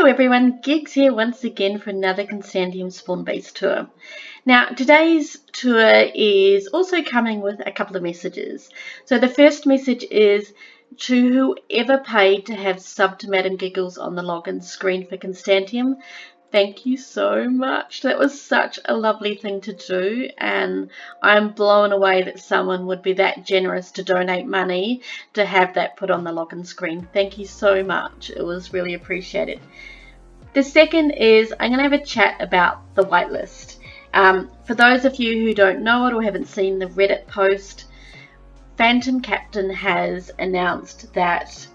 Hello everyone, Gigs here once again for another Constantiam spawn-based tour. Now today's tour is also coming with a couple of messages. So the first message is to whoever paid to have subbed to MadamGiggles on the login screen for Constantiam. Thank you so much. That was such a lovely thing to do, and I'm blown away that someone would be that generous to donate money to have that put on the login screen. Thank you so much. It was really appreciated. The second is I'm going to have a chat about the whitelist. For those of you who don't know it or haven't seen the Reddit post, Phantom Captain has announced that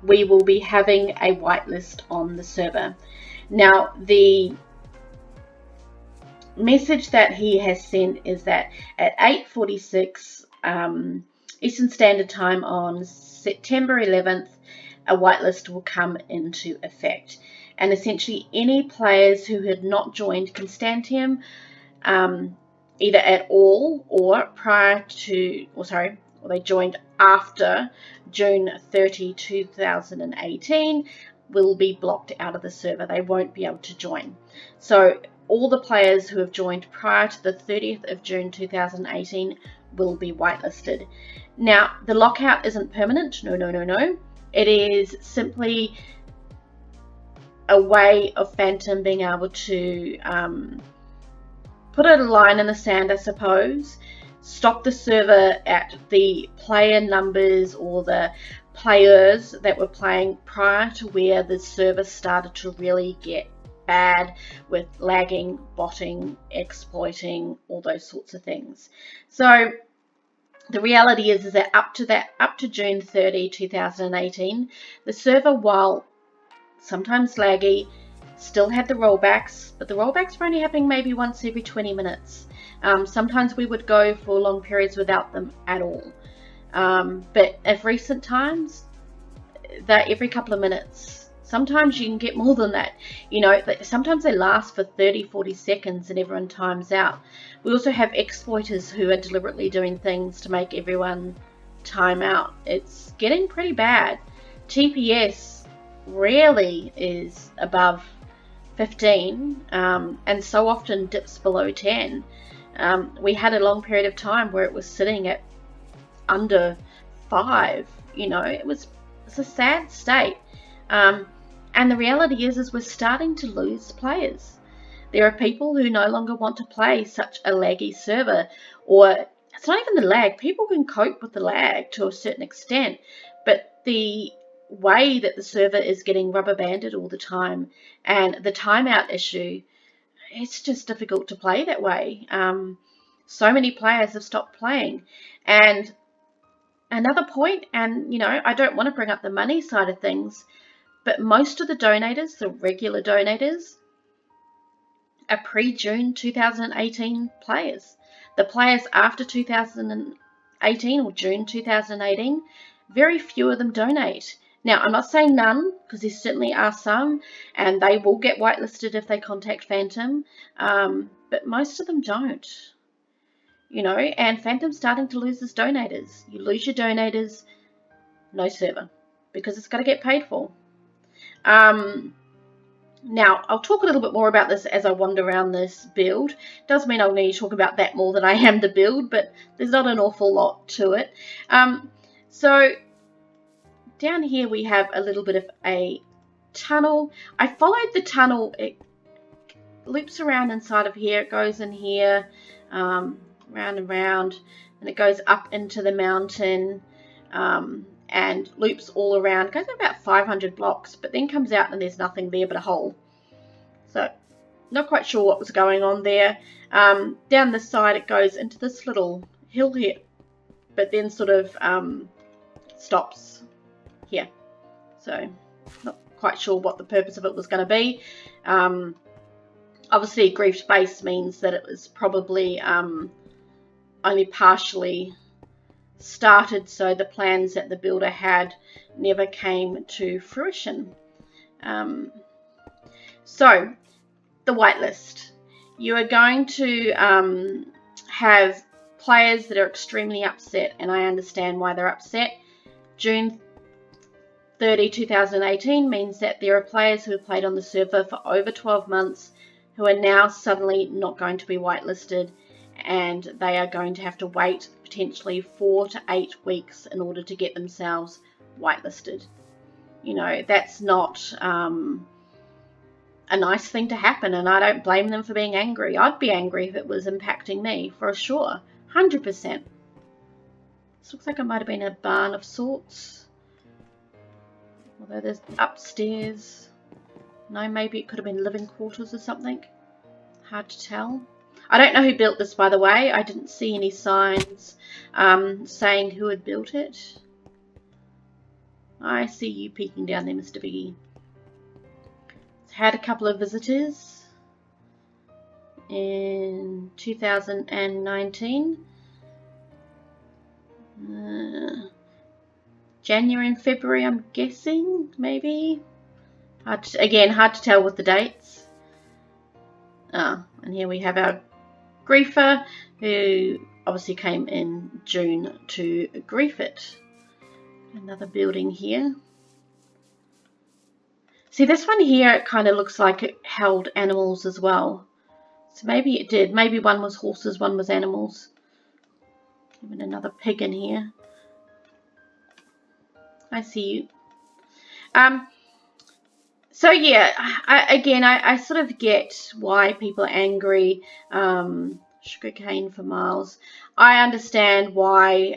we will be having a whitelist on the server. Now, the message that he has sent is that at 8:46 Eastern Standard Time on September 11th, a whitelist will come into effect. And essentially any players who had not joined Constantiam either at all or they joined after June 30, 2018 will be blocked out of the server. They won't be able to join. So all the players who have joined prior to the 30th of June 2018 will be whitelisted. Now, the lockout isn't permanent. No. It is simply a way of Phantom being able to put a line in the sand, I suppose, stop the server at the player numbers or the players that were playing prior to where the server started to really get bad with lagging, botting, exploiting, all those sorts of things. So the reality is that up to June 30, 2018, the server, while sometimes laggy, still had the rollbacks, but the rollbacks were only happening maybe once every 20 minutes. Sometimes we would go for long periods without them at all. But of recent times, they're every couple of minutes. Sometimes you can get more than that. You know, sometimes they last for 30, 40 seconds and everyone times out. We also have exploiters who are deliberately doing things to make everyone time out. It's getting pretty bad. TPS rarely is above 15 and so often dips below 10. We had a long period of time where it was sitting at under 5. You know, it's a sad state. And the reality is we're starting to lose players. There are people who no longer want to play such a laggy server, or it's not even the lag. People can cope with the lag to a certain extent, but the way that the server is getting rubber banded all the time and the timeout issue, it's just difficult to play that way. So many players have stopped playing. And another point, and you know, I don't want to bring up the money side of things, but most of the donators, the regular donators, are pre-June 2018 players. The players after 2018 or June 2018, very few of them donate. Now, I'm not saying none, because there certainly are some, and they will get whitelisted if they contact Phantom, but most of them don't. You know, and Phantom's starting to lose its donators. You lose your donators, no server, because it's got to get paid for. Now, I'll talk a little bit more about this as I wander around this build. Does mean I'll need to talk about that more than I am the build, but there's not an awful lot to it. So down here we have a little bit of a tunnel. I followed the tunnel. It loops around inside of here. It goes in here, round and round, and it goes up into the mountain and loops all around. It goes about 500 blocks, but then comes out and there's nothing there but a hole. So not quite sure what was going on there. Down the side it goes into this little hill here, but then sort of stops here. So not quite sure what the purpose of it was going to be. Obviously griefed base means that it was probably only partially started, so the plans that the builder had never came to fruition. So the whitelist, you are going to have players that are extremely upset, and I understand why they're upset. June 30, 2018 means that there are players who have played on the server for over 12 months who are now suddenly not going to be whitelisted, and they are going to have to wait potentially 4 to 8 weeks in order to get themselves whitelisted. You know, that's not a nice thing to happen, and I don't blame them for being angry. I'd be angry if it was impacting me, for sure, 100%. This looks like it might have been a barn of sorts, although there's upstairs. No, maybe it could have been living quarters or something. Hard to tell. I don't know who built this, by the way. I didn't see any signs saying who had built it. I see you peeking down there, Mr. Biggie. It's had a couple of visitors in 2019. January and February, I'm guessing, maybe. Hard to tell with the dates. And here we have our griefer, who obviously came in June to grief it. Another building here. See, this one here, it kind of looks like it held animals as well. So maybe it did. Maybe one was horses, one was animals. Even another pig in here. I see you. So yeah, I sort of get why people are angry. Sugarcane for miles. I understand why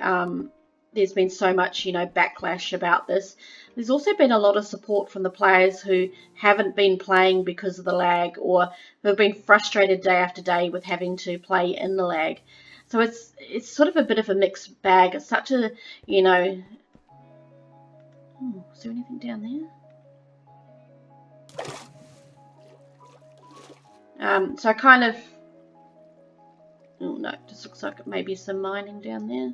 there's been so much, backlash about this. There's also been a lot of support from the players who haven't been playing because of the lag, or who have been frustrated day after day with having to play in the lag. So it's sort of a bit of a mixed bag. It's such a, is there anything down there? So I kind of, oh no, it just looks like maybe some mining down there.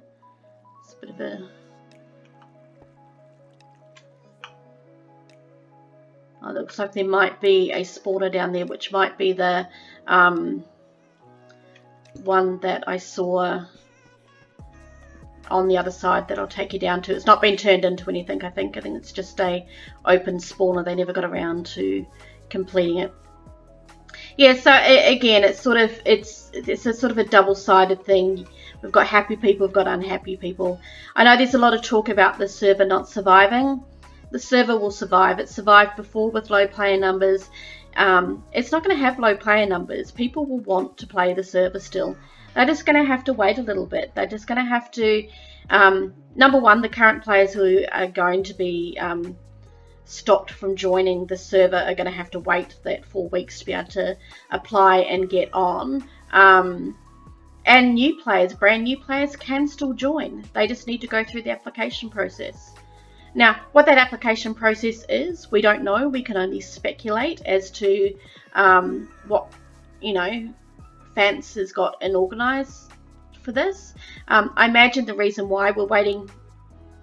It's a bit of a, oh, it looks like there might be a spawner down there, which might be the one that I saw on the other side that I'll take you down to. It's not been turned into anything, I think it's just a open spawner. They never got around to completing it. Yeah, so again, it's a sort of a double-sided thing. We've got happy people, we've got unhappy people. I know there's a lot of talk about the server not surviving. The server will survive. It survived before with low player numbers. It's not going to have low player numbers. People will want to play the server still. They're just going to have to wait a little bit. They're just going to have to, number one, the current players who are going to be stopped from joining the server are going to have to wait that 4 weeks to be able to apply and get on. And new players, brand new players, can still join. They just need to go through the application process. Now, what that application process is, we don't know. We can only speculate as to what, Fance has got and organised for this. I imagine the reason why we're waiting,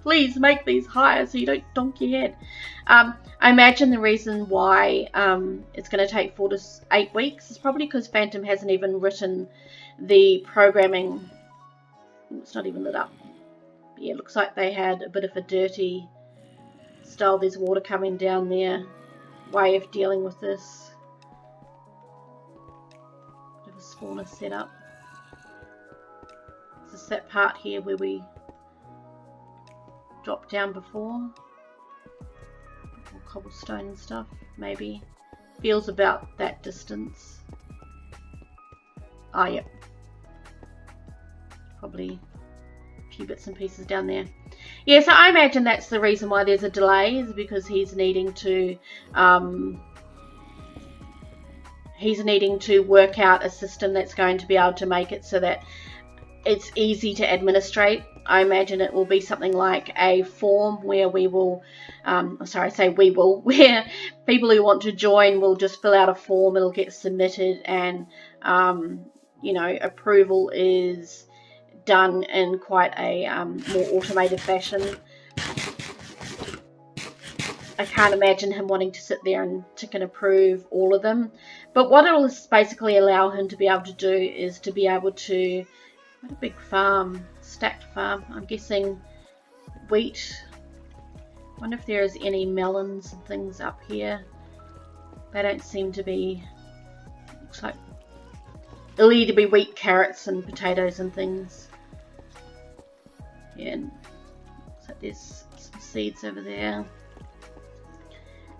please make these higher so you don't donk your head. I imagine the reason why it's going to take 4 to 8 weeks is probably because Phantom hasn't even written the programming. It's not even lit up. But yeah, it looks like they had a bit of a dirty style. There's water coming down there. Way of dealing with this. Bit of a spawner setup. Is this that part here where we dropped down before? More cobblestone and stuff, maybe. Feels about that distance. Ah, yep. Probably a few bits and pieces down there. Yeah, so I imagine that's the reason why there's a delay, is because he's needing to work out a system that's going to be able to make it so that it's easy to administrate. I imagine it will be something like a form where we will, where people who want to join will just fill out a form, it'll get submitted, and, approval is done in quite a more automated fashion. I can't imagine him wanting to sit there and tick and approve all of them. But what it will basically allow him to be able to do is to be able to, what a big farm, stacked farm, I'm guessing wheat. Wonder if there is any melons and things up here. They don't seem to be. Looks like it'll either be wheat, carrots, and potatoes and things. Yeah, looks like there's some seeds over there.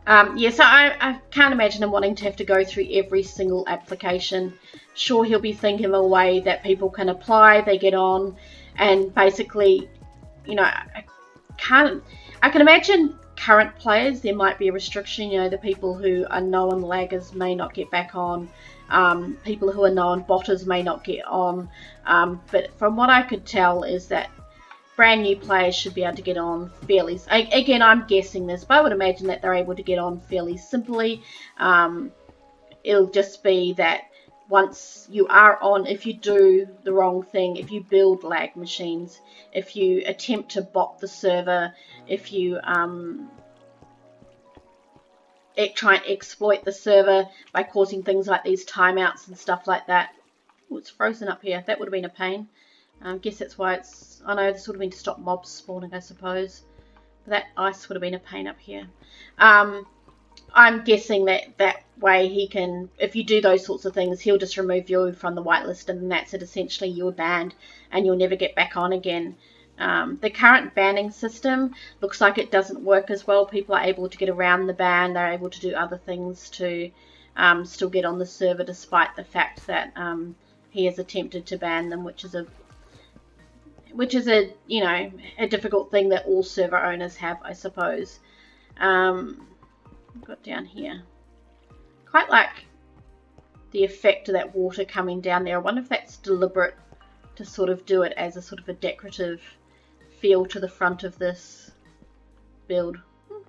Yeah, so I can't imagine him wanting to have to go through every single application. Sure, he'll be thinking of a way that people can apply, they get on, and basically, you know, I can imagine current players, there might be a restriction, you know, the people who are known laggers may not get back on, people who are known botters may not get on, but from what I could tell is that brand new players should be able to get on fairly, again I'm guessing this, but I would imagine that they're able to get on fairly simply. It'll just be that once you are on, if you do the wrong thing, if you build lag machines, if you attempt to bot the server, if you try and exploit the server by causing things like these timeouts and stuff like that. Oh, it's frozen up here. That would have been a pain. I guess that's why it's, I know this would have been to stop mobs spawning, I suppose. But that ice would have been a pain up here. I'm guessing that way he can, if you do those sorts of things, he'll just remove you from the whitelist, and that's it. Essentially, you're banned and you'll never get back on again. The current banning system looks like it doesn't work as well. People are able to get around the ban. They're able to do other things to still get on the server, despite the fact that he has attempted to ban them, which is a you know, a difficult thing that all server owners have, I suppose. I've got down here, quite like the effect of that water coming down there. I wonder if that's deliberate to sort of do it as a sort of a decorative feel to the front of this build.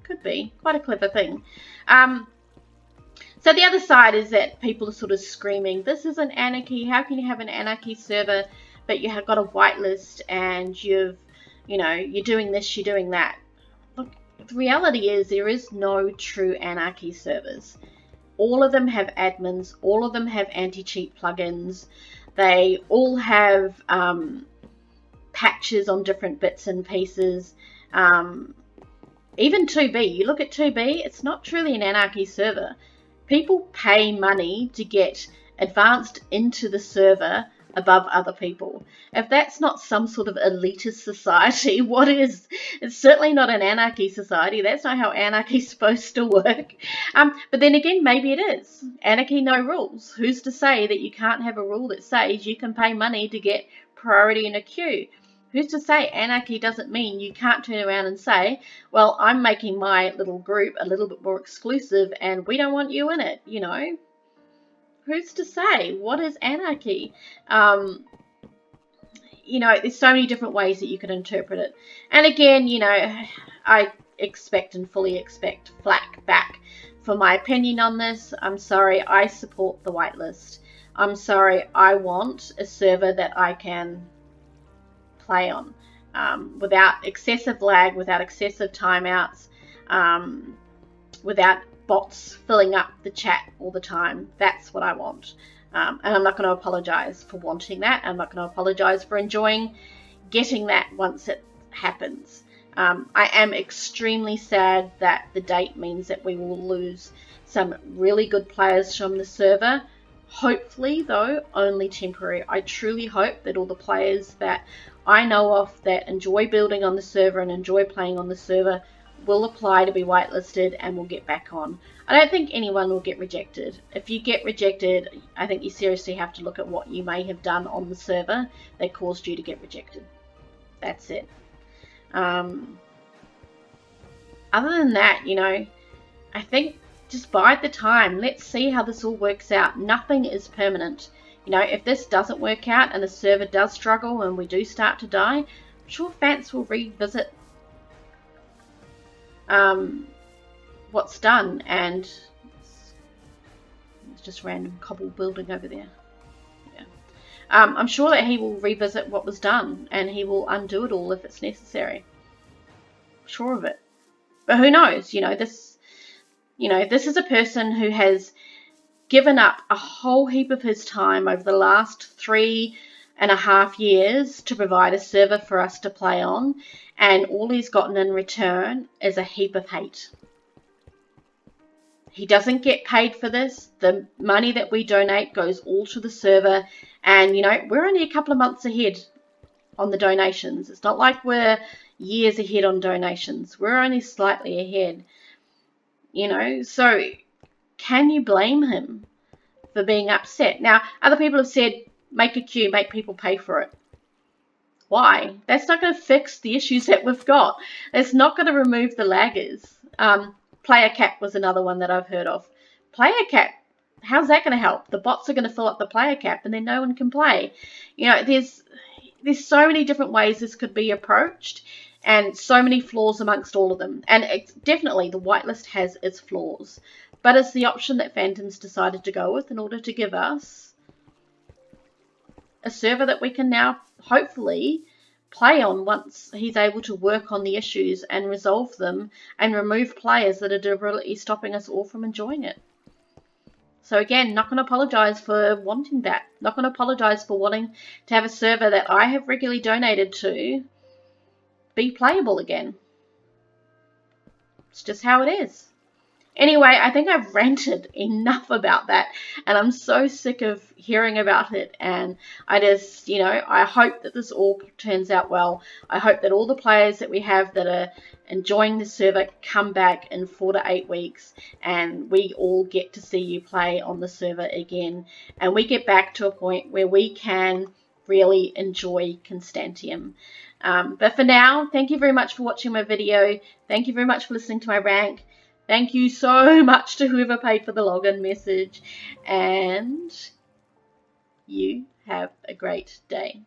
Could be quite a clever thing. So the other side is that people are sort of screaming, this is an anarchy, how can you have an anarchy server but you have got a whitelist and you're doing this, you're doing that. Look, the reality is there is no true anarchy servers. All of them have admins, all of them have anti-cheat plugins, they all have patches on different bits and pieces. Even 2B, you look at 2B, it's not truly an anarchy server. People pay money to get advanced into the server above other people. If that's not some sort of elitist society, what is? It's certainly not an anarchy society. That's not how anarchy is supposed to work. But then again, maybe it is. Anarchy, no rules. Who's to say that you can't have a rule that says you can pay money to get priority in a queue? Who's to say anarchy doesn't mean you can't turn around and say, well, I'm making my little group a little bit more exclusive and we don't want you in it, you know? Who's to say? What is anarchy? You know, there's so many different ways that you could interpret it. And again, you know, I expect and fully expect flack back for my opinion on this. I'm sorry, I support the whitelist. I'm sorry, I want a server that I can play on without excessive lag, without excessive timeouts, without bots filling up the chat all the time. That's what I want. And I'm not going to apologize for wanting that. I'm not going to apologize for enjoying getting that once it happens. I am extremely sad that the date means that we will lose some really good players from the server. Hopefully, though, only temporary. I truly hope that all the players that I know of that enjoy building on the server and enjoy playing on the server will apply to be whitelisted and will get back on. I don't think anyone will get rejected. If you get rejected, I think you seriously have to look at what you may have done on the server that caused you to get rejected. That's it. Other than that, you know, I think just bide the time. Let's see how this all works out. Nothing is permanent. You know, if this doesn't work out and the server does struggle and we do start to die, I'm sure Fans will revisit what's done, and it's just random cobble building over there. Yeah. I'm sure that he will revisit what was done and he will undo it all if it's necessary. Sure of it. But who knows? You know, this is a person who has given up a whole heap of his time over the last 3.5 2.5 years to provide a server for us to play on, and all he's gotten in return is a heap of hate. He doesn't get paid for this. The money that we donate goes all to the server, and you know, we're only a couple of months ahead on the donations. It's not like we're years ahead on donations. We're only slightly ahead, you know, so can you blame him for being upset? Now, other people have said, make a queue, make people pay for it. Why? That's not going to fix the issues that we've got. It's not going to remove the laggers. Player cap was another one that I've heard of. Player cap, how's that going to help? The bots are going to fill up the player cap and then no one can play. You know, there's so many different ways this could be approached, and so many flaws amongst all of them. And it's definitely, the whitelist has its flaws, but it's the option that Phantom's decided to go with in order to give us a server that we can now hopefully play on once he's able to work on the issues and resolve them and remove players that are deliberately stopping us all from enjoying it. So again, not going to apologise for wanting that. Not going to apologise for wanting to have a server that I have regularly donated to be playable again. It's just how it is. Anyway, I think I've ranted enough about that, and I'm so sick of hearing about it, and I just, you know, I hope that this all turns out well. I hope that all the players that we have that are enjoying the server come back in 4 to 8 weeks, and we all get to see you play on the server again, and we get back to a point where we can really enjoy Constantiam. But for now, thank you very much for watching my video. Thank you very much for listening to my rant. Thank you so much to whoever paid for the login message, and you have a great day.